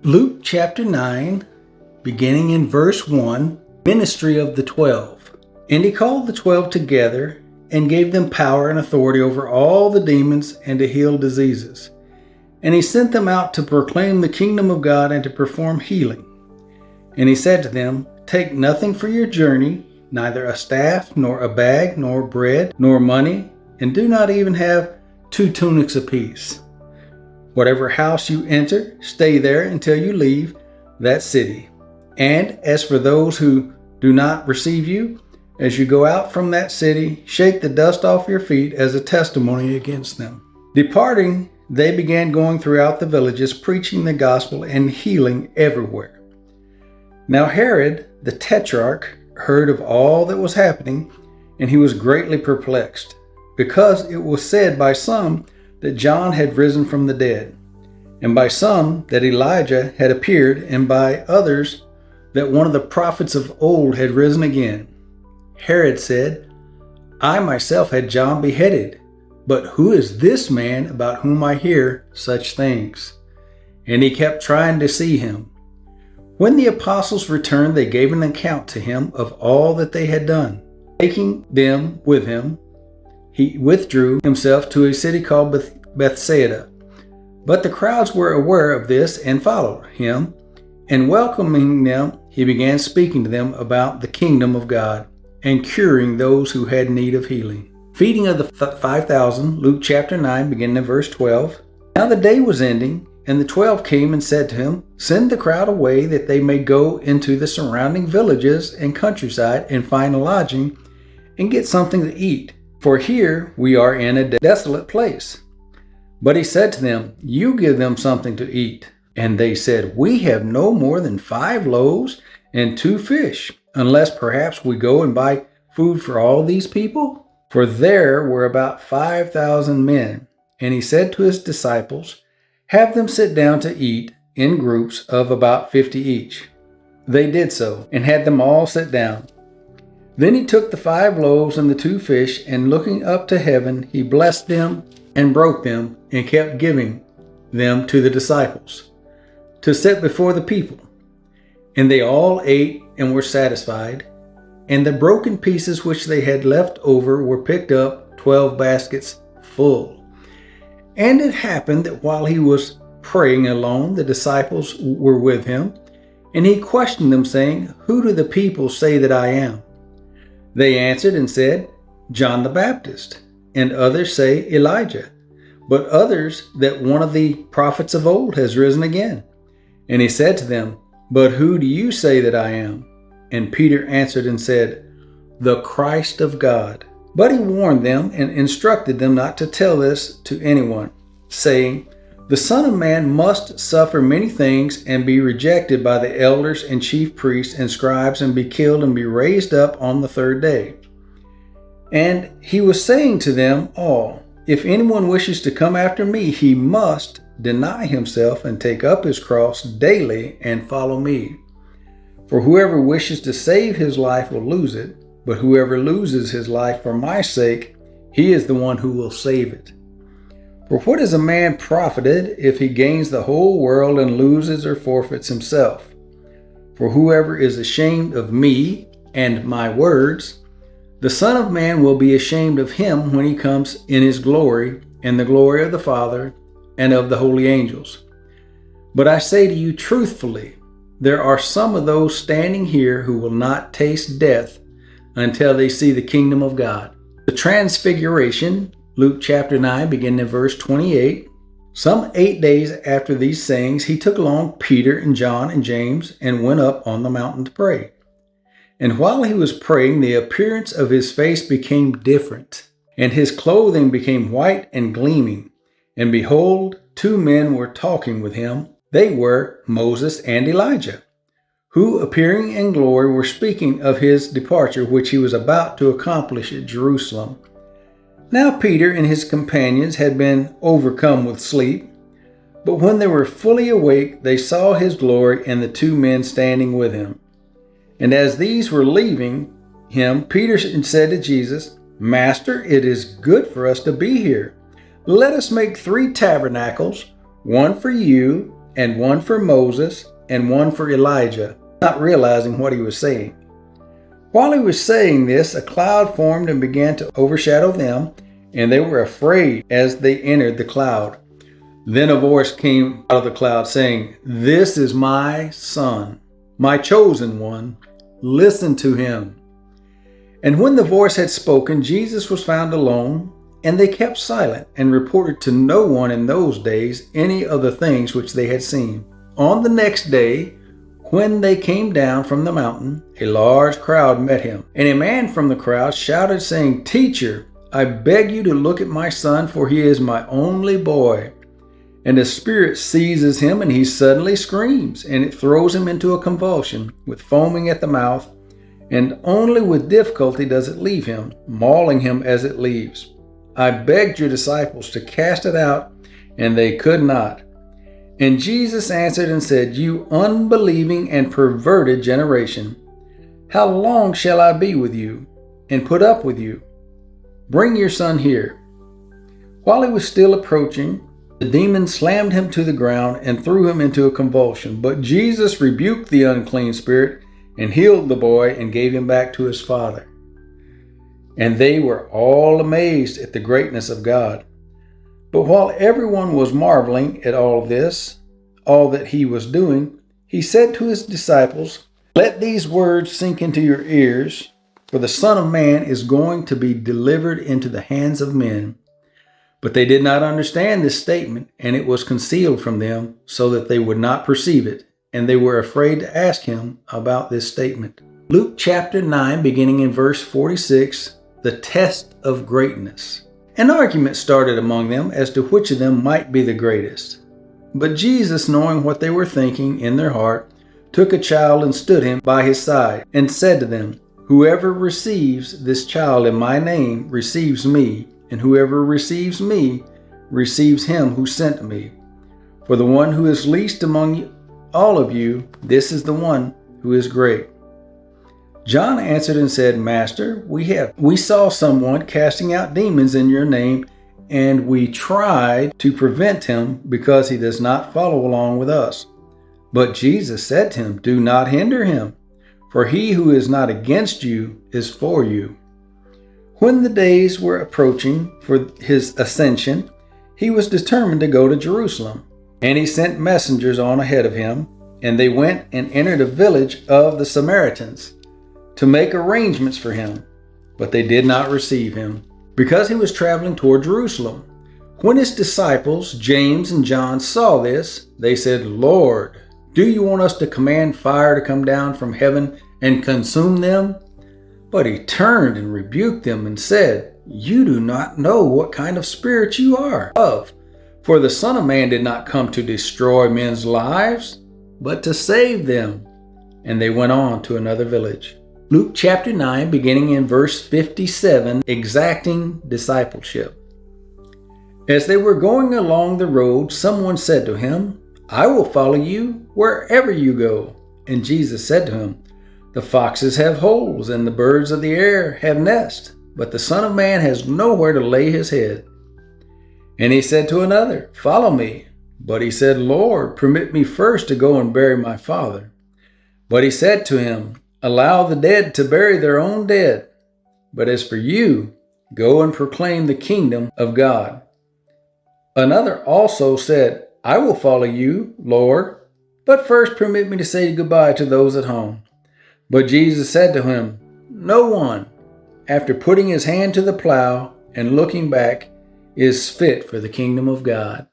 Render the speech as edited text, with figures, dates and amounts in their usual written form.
Luke chapter 9, beginning in verse 1, Ministry of the 12. And he called the 12 together and gave them power and authority over all the demons and to heal diseases. And he sent them out to proclaim the kingdom of God and to perform healing. And he said to them, Take nothing for your journey, neither a staff, nor a bag, nor bread, nor money, and do not even have 2 tunics apiece. Whatever house you enter, stay there until you leave that city. And as for those who do not receive you, as you go out from that city, shake the dust off your feet as a testimony against them. Departing, they began going throughout the villages, preaching the gospel and healing everywhere. Now Herod, the tetrarch, heard of all that was happening, and he was greatly perplexed, because it was said by some that John had risen from the dead, and by some that Elijah had appeared, and by others that one of the prophets of old had risen again. Herod said, I myself had John beheaded, but who is this man about whom I hear such things? And he kept trying to see him. When the apostles returned, they gave an account to him of all that they had done. Taking them with him, he withdrew himself to a city called Bethsaida. But the crowds were aware of this and followed him, and welcoming them, he began speaking to them about the kingdom of God and curing those who had need of healing. Feeding of the 5,000, Luke chapter 9, beginning in verse 12. Now the day was ending, and the 12 came and said to him, Send the crowd away that they may go into the surrounding villages and countryside and find a lodging and get something to eat. For here we are in a desolate place. But he said to them, You give them something to eat. And they said, We have no more than 5 loaves and 2 fish, unless perhaps we go and buy food for all these people? For there were about 5,000 men. And he said to his disciples, Have them sit down to eat in groups of about 50 each. They did so, and had them all sit down. Then he took the 5 loaves and the 2 fish, and looking up to heaven, he blessed them and broke them, and kept giving them to the disciples to set before the people. And they all ate and were satisfied. And the broken pieces which they had left over were picked up, 12 baskets full. And it happened that while he was praying alone, the disciples were with him, and he questioned them, saying, Who do the people say that I am? They answered and said, John the Baptist, and others say Elijah, but others that one of the prophets of old has risen again. And he said to them, But who do you say that I am? And Peter answered and said, The Christ of God. But he warned them and instructed them not to tell this to anyone, saying, The Son of Man must suffer many things and be rejected by the elders and chief priests and scribes and be killed and be raised up on the 3rd day. And he was saying to them all, If anyone wishes to come after me, he must deny himself and take up his cross daily and follow me. For whoever wishes to save his life will lose it, but whoever loses his life for my sake, he is the one who will save it. For what is a man profited if he gains the whole world and loses or forfeits himself? For whoever is ashamed of me and my words, the Son of Man will be ashamed of him when he comes in his glory and the glory of the Father and of the holy angels. But I say to you truthfully, there are some of those standing here who will not taste death until they see the kingdom of God. The Transfiguration, Luke chapter 9, beginning in verse 28. Some 8 days after these sayings, he took along Peter and John and James and went up on the mountain to pray. And while he was praying, the appearance of his face became different, and his clothing became white and gleaming. And behold, 2 men were talking with him. They were Moses and Elijah, who, appearing in glory, were speaking of his departure, which he was about to accomplish at Jerusalem. Now Peter and his companions had been overcome with sleep, but when they were fully awake, they saw his glory and the 2 men standing with him. And as these were leaving him, Peter said to Jesus, Master, it is good for us to be here. Let us make 3 tabernacles, one for you, and one for Moses, and one for Elijah," not realizing what he was saying. While he was saying this, a cloud formed and began to overshadow them, and they were afraid as they entered the cloud. Then a voice came out of the cloud saying, "This is my Son, my chosen one. Listen to him." And when the voice had spoken, Jesus was found alone, and they kept silent and reported to no one in those days any of the things which they had seen. On the next day, when they came down from the mountain, a large crowd met him. And a man from the crowd shouted, saying, "Teacher, I beg you to look at my son, for he is my only boy. And the spirit seizes him, and he suddenly screams, and it throws him into a convulsion, with foaming at the mouth, and only with difficulty does it leave him, mauling him as it leaves. I begged your disciples to cast it out, and they could not." And Jesus answered and said, "You unbelieving and perverted generation, how long shall I be with you and put up with you? Bring your son here." While he was still approaching, the demon slammed him to the ground and threw him into a convulsion. But Jesus rebuked the unclean spirit and healed the boy and gave him back to his father. And they were all amazed at the greatness of God. But while everyone was marveling at all this, all that he was doing, he said to his disciples, "Let these words sink into your ears, for the Son of Man is going to be delivered into the hands of men." But they did not understand this statement, and it was concealed from them, so that they would not perceive it, and they were afraid to ask him about this statement. Luke chapter 9, beginning in verse 46, the test of greatness. An argument started among them as to which of them might be the greatest. But Jesus, knowing what they were thinking in their heart, took a child and stood him by his side, and said to them, "Whoever receives this child in my name receives me, and whoever receives me receives him who sent me. For the one who is least among all of you, this is the one who is great." John answered and said, "Master, we saw someone casting out demons in your name, and we tried to prevent him because he does not follow along with us." But Jesus said to him, "Do not hinder him, for he who is not against you is for you." When the days were approaching for his ascension, he was determined to go to Jerusalem, and he sent messengers on ahead of him, and they went and entered a village of the Samaritans to make arrangements for him, but they did not receive him, because he was traveling toward Jerusalem. When his disciples, James and John, saw this, they said, "Lord, do you want us to command fire to come down from heaven and consume them?" But he turned and rebuked them and said, "You do not know what kind of spirit you are of, for the Son of Man did not come to destroy men's lives, but to save them." And they went on to another village. Luke chapter 9, beginning in verse 57, exacting discipleship. As they were going along the road, someone said to him, "I will follow you wherever you go." And Jesus said to him, "The foxes have holes, and the birds of the air have nests, but the Son of Man has nowhere to lay his head." And he said to another, "Follow me." But he said, "Lord, permit me first to go and bury my father." But he said to him, "Allow the dead to bury their own dead. But as for you, go and proclaim the kingdom of God." Another also said, "I will follow you, Lord, but first permit me to say goodbye to those at home." But Jesus said to him, "No one, after putting his hand to the plow and looking back, is fit for the kingdom of God."